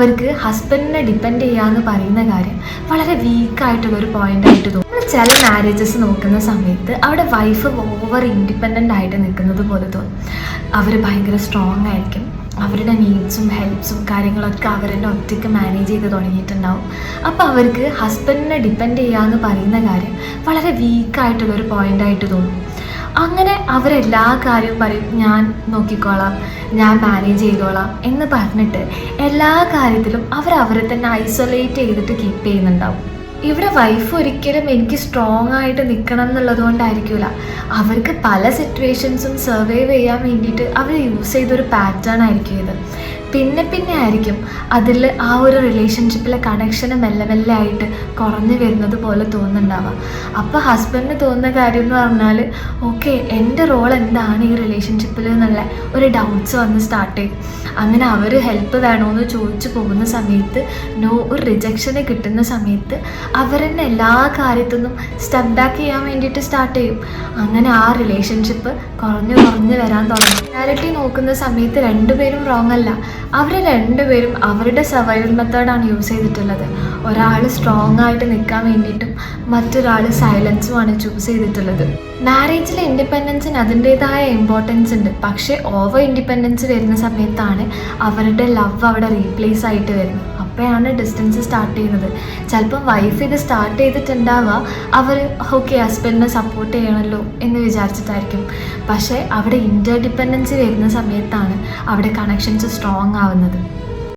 അവർക്ക് ഹസ്ബൻഡിനെ ഡിപ്പെൻഡ് ചെയ്യാന്ന് പറയുന്ന കാര്യം വളരെ വീക്കായിട്ടുള്ളൊരു പോയിൻ്റായിട്ട് തോന്നും. നമ്മൾ ചില മാരേജസ് നോക്കുന്ന സമയത്ത് അവിടെ വൈഫ് ഓവർ ഇൻഡിപെൻഡൻ്റ് ആയിട്ട് നിൽക്കുന്നത് പോലെ തോന്നും. അവർ ഭയങ്കര സ്ട്രോങ് ആയിരിക്കും, അവരുടെ നീഡ്സും ഹെൽപ്സും കാര്യങ്ങളൊക്കെ അവരെന്നെ ഒറ്റയ്ക്ക് മാനേജ് ചെയ്ത് തുടങ്ങിയിട്ടുണ്ടാവും. അപ്പോൾ അവർക്ക് ഹസ്ബൻഡിനെ ഡിപ്പെൻഡ് ചെയ്യാന്ന് പറയുന്ന കാര്യം വളരെ വീക്കായിട്ടുള്ളൊരു പോയിൻ്റായിട്ട് തോന്നും. അങ്ങനെ അവരെല്ലാ കാര്യവും പറയും, ഞാൻ നോക്കിക്കോളാം, ഞാൻ മാനേജ് ചെയ്തോളാം എന്ന് പറഞ്ഞിട്ട് എല്ലാ കാര്യത്തിലും അവരെ തന്നെ ഐസൊലേറ്റ് ചെയ്തിട്ട് കീപ്പ് ചെയ്യുന്നുണ്ടാവും. ഇവിടെ വൈഫ് ഒരിക്കലും എനിക്ക് സ്ട്രോങ് ആയിട്ട് നിൽക്കണം എന്നുള്ളത് കൊണ്ടായിരിക്കില്ല, അവർക്ക് പല സിറ്റുവേഷൻസും സർവൈവ് ചെയ്യാൻ വേണ്ടിയിട്ട് അവർ യൂസ് ചെയ്തൊരു പാറ്റേൺ ആയിരിക്കും ഇത്. പിന്നെ ആയിരിക്കും അതിൽ ആ ഒരു റിലേഷൻഷിപ്പിലെ കണക്ഷന് മെല്ലെ മെല്ലെ ആയിട്ട് കുറഞ്ഞു വരുന്നത് പോലെ തോന്നുന്നുണ്ടാവുക. അപ്പോൾ ഹസ്ബൻഡിന് തോന്നുന്ന കാര്യം എന്ന് പറഞ്ഞാൽ, ഓക്കെ എൻ്റെ റോൾ എന്താണ് ഈ റിലേഷൻഷിപ്പിൽ എന്നുള്ള ഒരു ഡൗട്ട്സ് വന്ന് സ്റ്റാർട്ട് ചെയ്യും. അങ്ങനെ അവർ ഹെൽപ്പ് വേണമെന്ന് ചോദിച്ചു പോകുന്ന സമയത്ത് ഒരു റിജക്ഷന് കിട്ടുന്ന സമയത്ത് അവരെന്നെ എല്ലാ കാര്യത്തിൽ നിന്നും സ്റ്റെപ്പ് ബാക്ക് ചെയ്യാൻ വേണ്ടിയിട്ട് സ്റ്റാർട്ട് ചെയ്യും. അങ്ങനെ ആ റിലേഷൻഷിപ്പ് കുറഞ്ഞു വരാൻ തുടങ്ങും. റിയാലിറ്റി നോക്കുന്ന സമയത്ത് രണ്ടുപേരും റോങ് അല്ല, അവർ രണ്ടുപേരും അവരുടെ സർവൈവൽ മെത്തേഡാണ് യൂസ് ചെയ്തിട്ടുള്ളത്. ഒരാൾ സ്ട്രോങ് ആയിട്ട് നിൽക്കാൻ വേണ്ടിയിട്ടും മറ്റൊരാൾ സൈലൻസുമാണ് ചൂസ് ചെയ്തിട്ടുള്ളത്. മാരേജിലെ ഇൻഡിപെൻഡൻസിന് അതിൻ്റേതായ ഇമ്പോർട്ടൻസ് ഉണ്ട്, പക്ഷേ ഓവർ ഇൻഡിപെൻഡൻസ് വരുന്ന സമയത്താണ് അവരുടെ ലവ് അവിടെ റീപ്ലേസ് ആയിട്ട് വരുന്നത്. അപ്പോഴാണ് ഡിസ്റ്റൻസ് സ്റ്റാർട്ട് ചെയ്യുന്നത്. ചിലപ്പം വൈഫ് ഇത് സ്റ്റാർട്ട് ചെയ്തിട്ടുണ്ടാവുക അവർ ഓക്കെ ഹസ്ബൻഡിനെ സപ്പോർട്ട് ചെയ്യണമല്ലോ എന്ന് വിചാരിച്ചിട്ടായിരിക്കും. പക്ഷേ അവിടെ ഇൻ്റർ ഡിപ്പെൻഡൻസി വരുന്ന സമയത്താണ് അവിടെ കണക്ഷൻസ് സ്ട്രോങ് ആവുന്നത്.